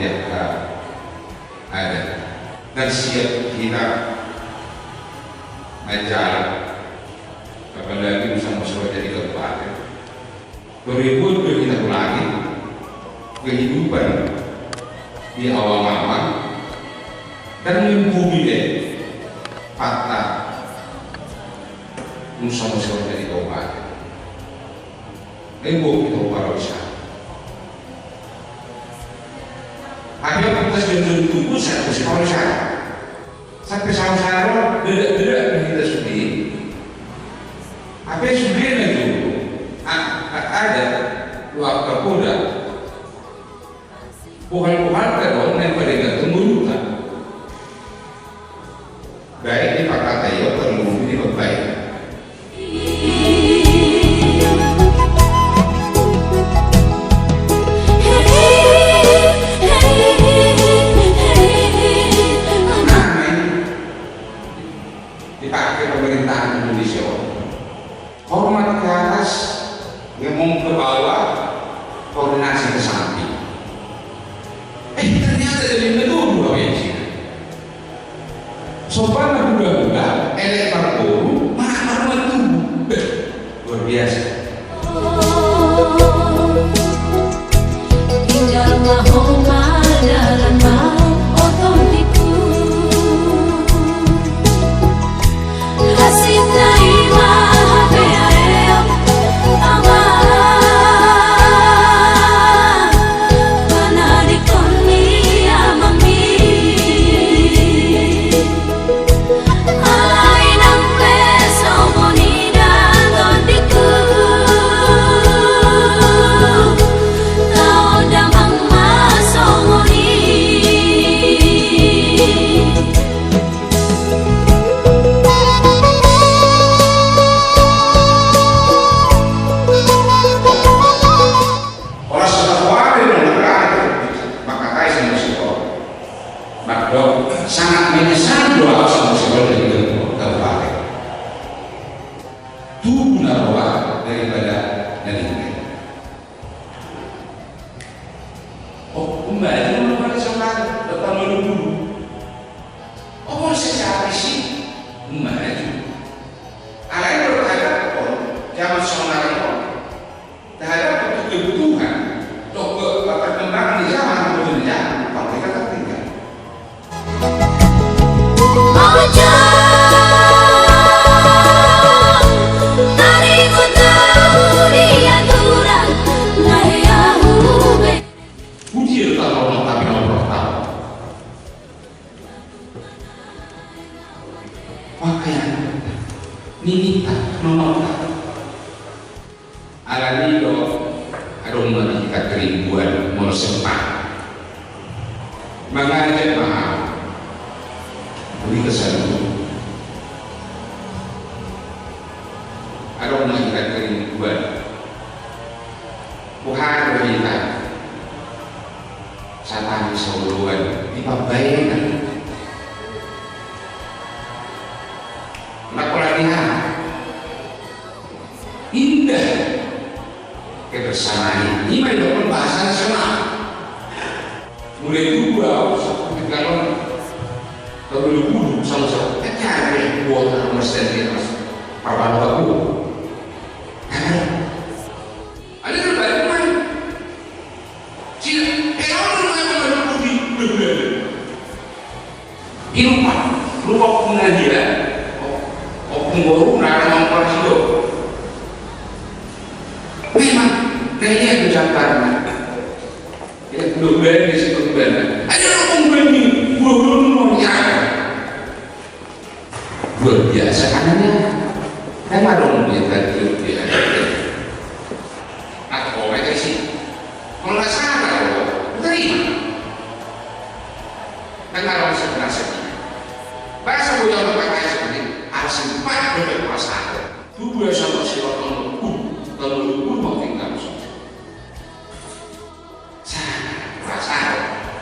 menyediakan ada dan siap kita menjalan apalagi bersama jadi kabupaten berikut kita ulangi kehidupan di awal-awal dan membumi fakta bersama jadi kabupaten ibu kita para wisata ada proses yang tunggu saya mesti kalau saya sampai sama-sama tidak kita sendiri apa yang sebenarnya itu ada waktu kuda bukan terus yang pada kemurutan baik di Pak Tayo terlalu di baik dipakai pemerintahan Indonesia hormat ke atas yang mau ke bawah koordinasi ke samping ternyata dari menurut yang sini sopan mudah-mudah elek parpuru mahal itu luar biasa tinggallah homa dalam mau otomiku hasil naimah sangat menyesal doa sama sekolah dari kabupaten itu benar doa daripada dari oh kembali kembali sama depan dulu oh secara sih kembali alain berhadap zaman sonari terhadap kebutuhan untuk perkembangan di zaman Indonesia kalau kita tertinggal Nini tak nomor alami do aroma kita keribuan mau sempat mengajak mahal beri kesan aroma kita keribuan bukan berita satani sauluan dipabayang indah kebersamaan ini memang bahasa nasional mulai dua seperti kalau dulu sama-sama kecari buat mesin mas apa aku ada terbaik mana sih orang putih inuman lupa pengajian pengguru narang parsido memang kayaknya itu Jakarta ya berbeda di situ berbeda ada orang berani buah-buah luar biasa anaknya kan ada orang yang tadi dia atau mereka sih kalau nggak salah terima kan ada orang sebenarnya bahasa budaya pakai seperti asing pak berkuasa tubuh sama silakan kalau lu mau tinggal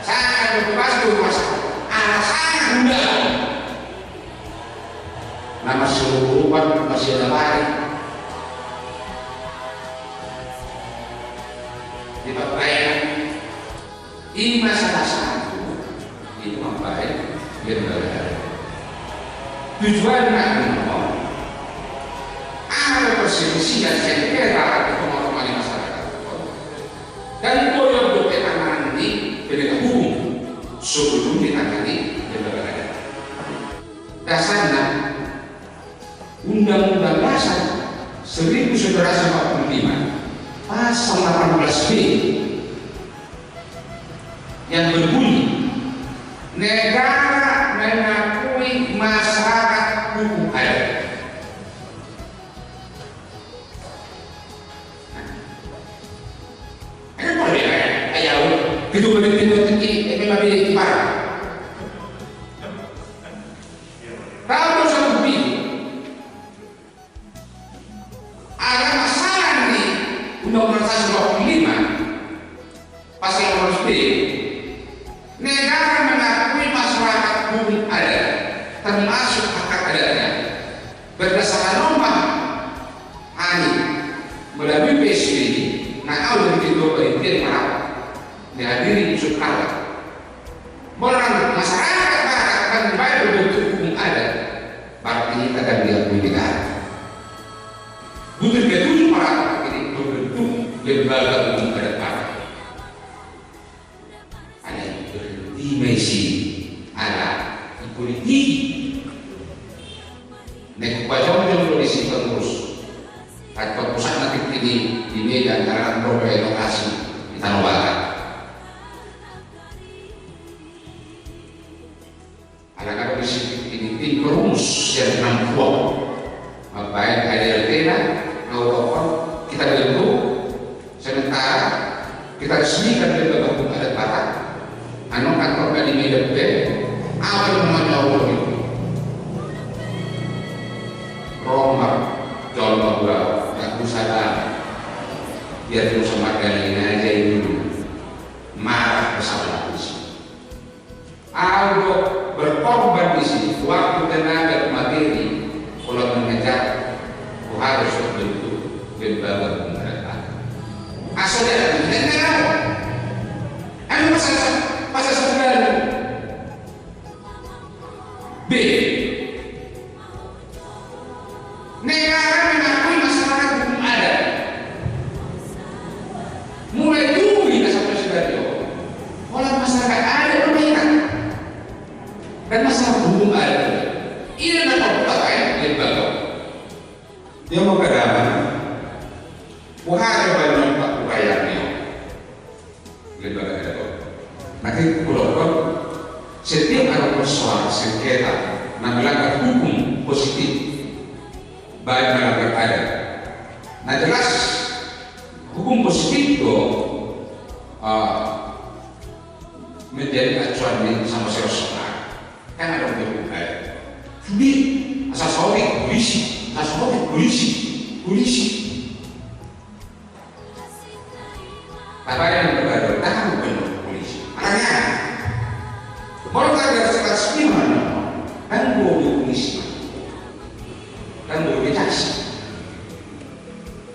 saya berbahasa berkuasa alasan mudah nama seluruh umat masih ada baik di Papaya ini masalah satu itu ngapain lembaga tujuan nak ada perselisihan sengketa di pengorbanan masyarakat dan koyok berkenaan di penegak hukum sebelum ditangani lembaga dasarnya Undang-Undang Dasar 1945 pasal 18B yang berbunyi negara mengakui masyarakat hukum adat. Ini boleh ya? Ayo, itu benar-benar tinggi, memang di parah. Kalau satu pilih, ada masalah nih Undang-Undang Dasar 45 pasal 18B. Negara mengakui masyarakat hukum adat termasuk hak adatnya berdasarkan norma hani melalui PSBB nakal dari ketua panitia maaf dihadiri unsur awal orang masyarakat akan dibayar berbentuk hukum adat artinya akan diakui negara butuh ketujuh para ini berbentuk lembaga hukum adat parah dimensi ala politik nek upaya untuk polisi pengurus atau pusat nanti di Medan karena program lokasi di Tanah Barat ada polisi ini tim perumus yang nampuan baik ada tena awal kita bentuk sementara kita resmikan lembaga hukum adat Barat anu kantor di Medan awal namanya Allah itu Romar John Bagua aku sadar biar terus makan aja ini marah bersama polisi Aldo berkorban di sini waktu tenaga materi kalau mengejar harus terbentuk lembaga hukum adat asalnya ada anu pasal 9 B negara mengakui masyarakat hukum adat mulai dulu di sampai sekarang oleh masyarakat adat pemerintah dan masyarakat hukum adat ini adalah apa lembaga dia mau ke dalam bukan banyak pak upayanya lembaga adat nanti pulau setiap ada persoalan sengketa yang melanggar hukum positif baik melanggar adat nah jelas hukum positif itu menjadi acuan ini sama seorang kan ada hukum adat jadi asal soalnya polisi apa yang berbeda tahu benar polisi makanya kalau ada sekelas gimana kan boleh polisi kan boleh taksi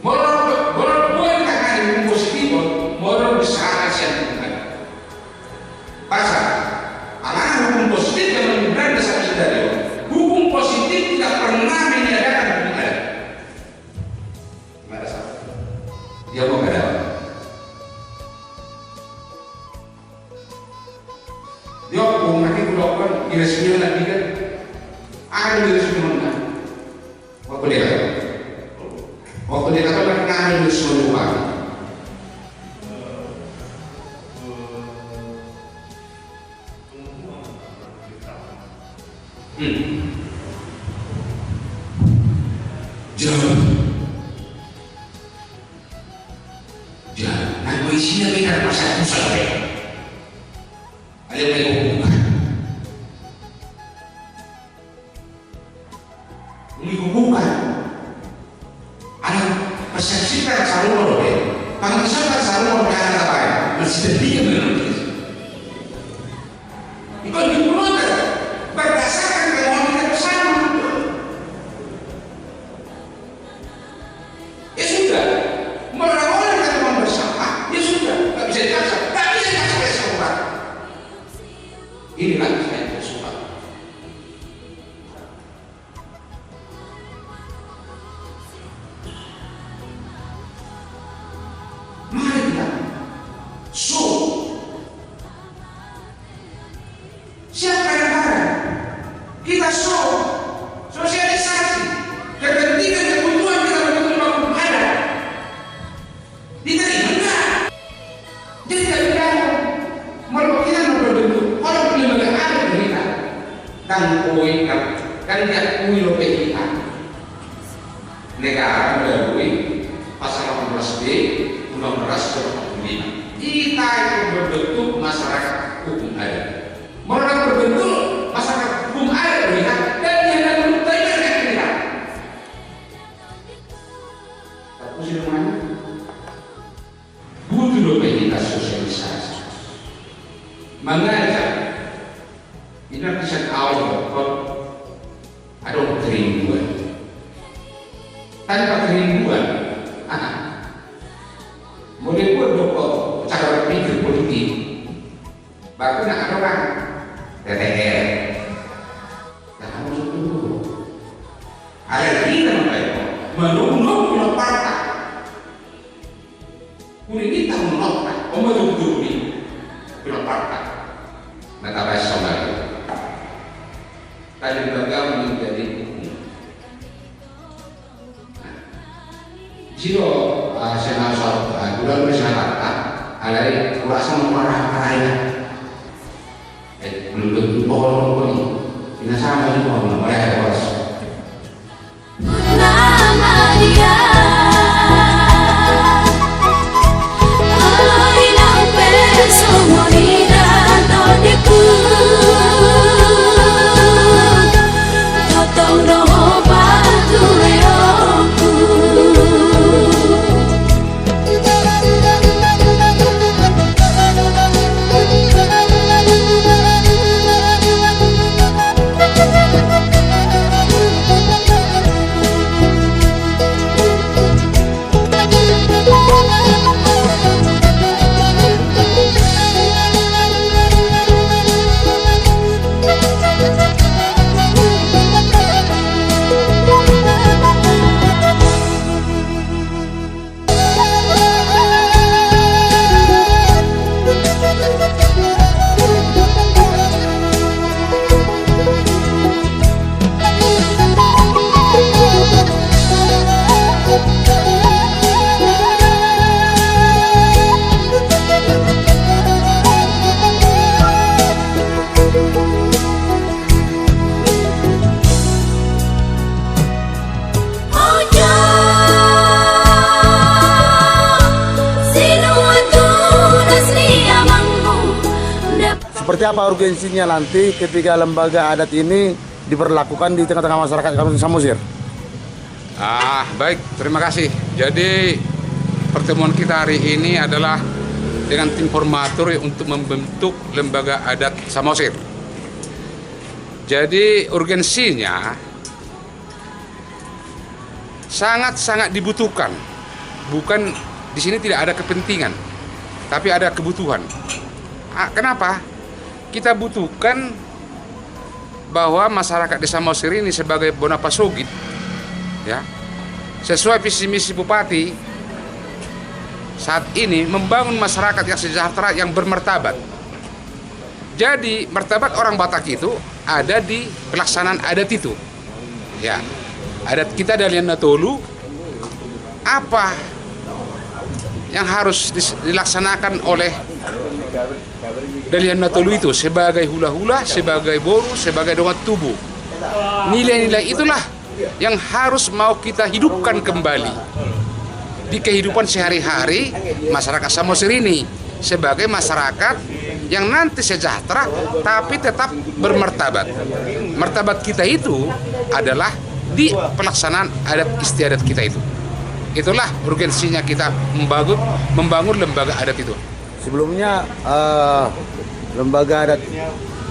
boleh dikatakan hukum positif boleh diserahkan siapa bukan pasal alah hukum positif yang benar dasar saudara hukum positif tidak pernah meniadakan hukum adat gimana sahabat dia mau ke dalam dia hukum nanti kudokan diresmikan lagi kan ada diresmikan waktu dia kata kan kami seluruh pagi jangan nah isinya beda masalah sampai ada yang menghubungkan ada persepsikan saluran deh panggilan saluran karena apa ya masih dia menurut itu dibuat berdasarkan kemauan kita bersama ya sudah melawan kemauan bersama ya sudah nggak bisa dipaksa ya seorang Inilah saya bersumpah. Mari kita show. Siapa yang barang? Kita show sosialisasi kepentingan kebutuhan kita untuk membangun adat. Diterima enggak? Jadi tidak bergabung. Kalau kita berbentuk, kalau lembaga adat kita kan dia kui kita negara melalui pasal 18B Undang-Undang 45. Kita itu berbentuk masyarakat hukum adat. Mereka berbentuk masyarakat hukum adat melihat dan yang ada bertanya kita. Tapi semuanya butuh dompet kita sosialisasi, mengajak. Ini bisa awal kok ada kerinduan. Tanpa kerinduan, boleh buat dokter cara berpikir politik. Bahkan ada orang TTR, dan harus dulu. Ada kita menunggu partai. Kuning kita menolak, menunggu ini partai. Maka sama itu. Tadi gagal menjadi hukum. Jika saya nasab, bulan masyarakat, alai kurasa marah-marahnya. Belum tentu pohon ini. Ini sama juga orang mereka bos. Seperti apa urgensinya nanti ketika lembaga adat ini diberlakukan di tengah-tengah masyarakat Kabupaten Samosir? Baik, terima kasih. Jadi pertemuan kita hari ini adalah dengan tim formatur untuk membentuk lembaga adat Samosir. Jadi urgensinya sangat-sangat dibutuhkan. Bukan di sini tidak ada kepentingan, tapi ada kebutuhan. Kenapa? Kita butuhkan bahwa masyarakat desa Samosir ini sebagai Bonapasogit, ya, sesuai visi misi Bupati saat ini membangun masyarakat yang sejahtera, yang bermartabat. Jadi martabat orang Batak itu ada di pelaksanaan adat itu, ya. Adat kita Dalian Natolu, apa yang harus dilaksanakan oleh Dalian Natolu itu sebagai hula-hula, sebagai boru, sebagai dongat tubuh. Nilai-nilai itulah yang harus mau kita hidupkan kembali di kehidupan sehari-hari masyarakat Samosir ini sebagai masyarakat yang nanti sejahtera tapi tetap bermartabat. Martabat kita itu adalah di pelaksanaan adat istiadat kita itu. Itulah urgensinya kita membangun lembaga adat itu. Sebelumnya lembaga adat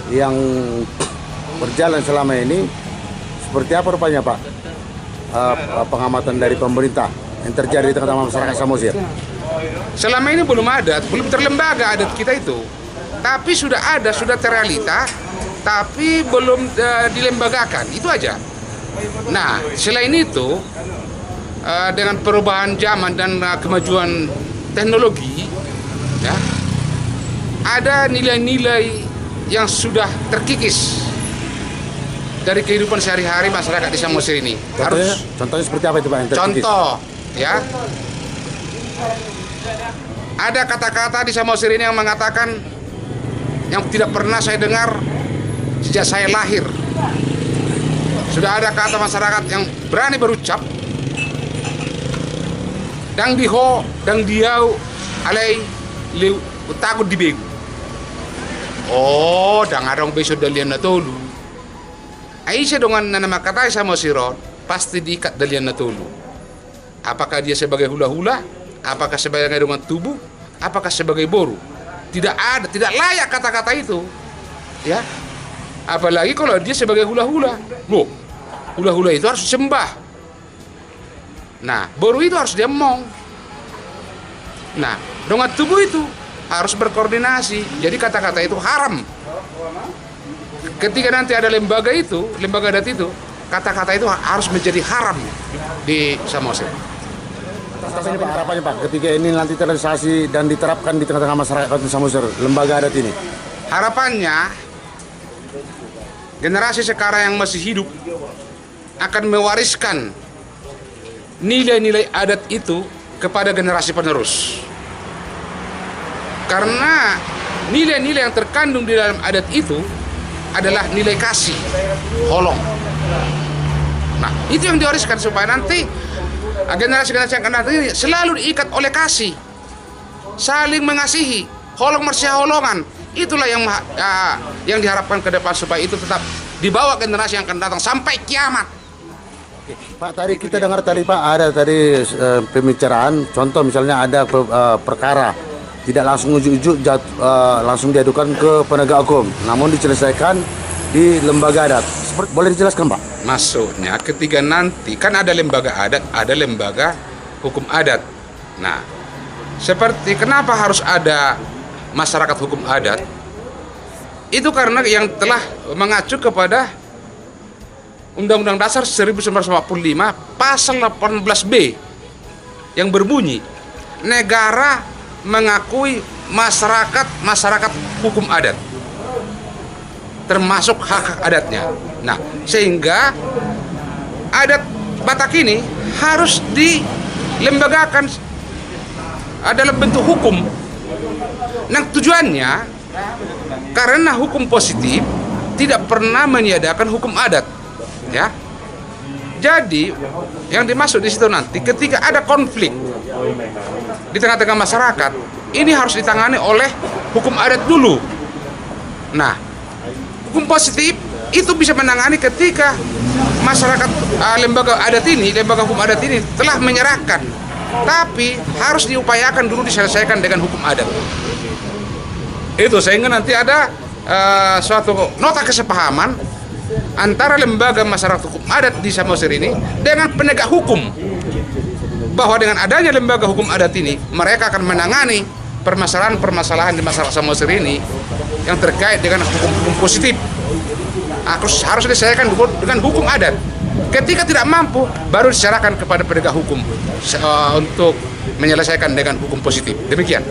yang berjalan selama ini seperti apa rupanya Pak? Pengamatan dari pemerintah yang terjadi di tengah-tengah masyarakat Samosir. Selama ini belum terlembaga adat kita itu. tapi sudah ada, sudah terrealita, tapi belum dilembagakan, itu aja. Nah, selain itu, dengan perubahan zaman dan kemajuan teknologi, ya, ada nilai-nilai yang sudah terkikis dari kehidupan sehari-hari masyarakat di Samosir ini. Contohnya seperti apa itu Pak yang terkikis? Contoh, ya, ada kata-kata di Samosir ini yang mengatakan yang tidak pernah saya dengar sejak saya lahir. Sudah ada kata masyarakat yang berani berucap, dang diho, dang diau, alai liu takut dibegu. Oh, dang arong besok dalian na tolu. Aisyah dengan nama kata Samosirot pasti diikat dalian na tolu. Apakah dia sebagai hula-hula? Apakah sebagai dengan tubuh? Apakah sebagai boru? Tidak ada, tidak layak kata-kata itu. Ya. Apalagi kalau dia sebagai hula-hula. Loh, hula-hula itu harus sembah. Nah, boru itu harus diemong. Nah, dengan tubuh itu harus berkoordinasi. Jadi kata-kata itu haram. Ketika nanti ada lembaga itu, lembaga adat itu, kata-kata itu harus menjadi haram di Samosir. Harapannya Pak, ketika ini nanti terrealisasi dan diterapkan di tengah-tengah masyarakat Samosir, lembaga adat ini. Harapannya generasi sekarang yang masih hidup akan mewariskan nilai-nilai adat itu kepada generasi penerus. Karena nilai-nilai yang terkandung di dalam adat itu adalah nilai kasih, holong. Nah, itu yang diwariskan supaya nanti generasi-generasi yang akan datang ini selalu diikat oleh kasih, saling mengasihi, holong mersia holongan. Itulah yang diharapkan ke depan supaya itu tetap dibawa generasi yang akan datang sampai kiamat. Pak, tadi kita dengar tadi Pak ada tadi pembicaraan, contoh misalnya ada perkara tidak langsung ujuk-ujuk langsung diadukan ke penegak hukum, namun diselesaikan di lembaga adat. Boleh dijelaskan Pak? Maksudnya ketika nanti kan ada lembaga adat, ada lembaga hukum adat. Nah, seperti kenapa harus ada masyarakat hukum adat? Itu karena yang telah mengacu kepada Undang-Undang Dasar 1945 pasal 18B yang berbunyi negara mengakui masyarakat hukum adat termasuk hak adatnya. Nah, sehingga adat Batak ini harus dilembagakan dalam bentuk hukum. Nah, tujuannya karena hukum positif tidak pernah meniadakan hukum adat, ya. Jadi yang dimaksud di situ nanti ketika ada konflik di tengah-tengah masyarakat, ini harus ditangani oleh hukum adat dulu. Nah, hukum positif itu bisa menangani ketika masyarakat lembaga adat ini, lembaga hukum adat ini telah menyerahkan, tapi harus diupayakan dulu diselesaikan dengan hukum adat. Itu sehingga nanti ada suatu nota kesepahaman antara lembaga masyarakat hukum adat di Samosir ini dengan penegak hukum, bahwa dengan adanya lembaga hukum adat ini mereka akan menangani permasalahan-permasalahan di masyarakat Samosir ini yang terkait dengan hukum positif. Harus diselesaikan dengan hukum adat. Ketika tidak mampu, baru diserahkan kepada penegak hukum untuk menyelesaikan dengan hukum positif. Demikian.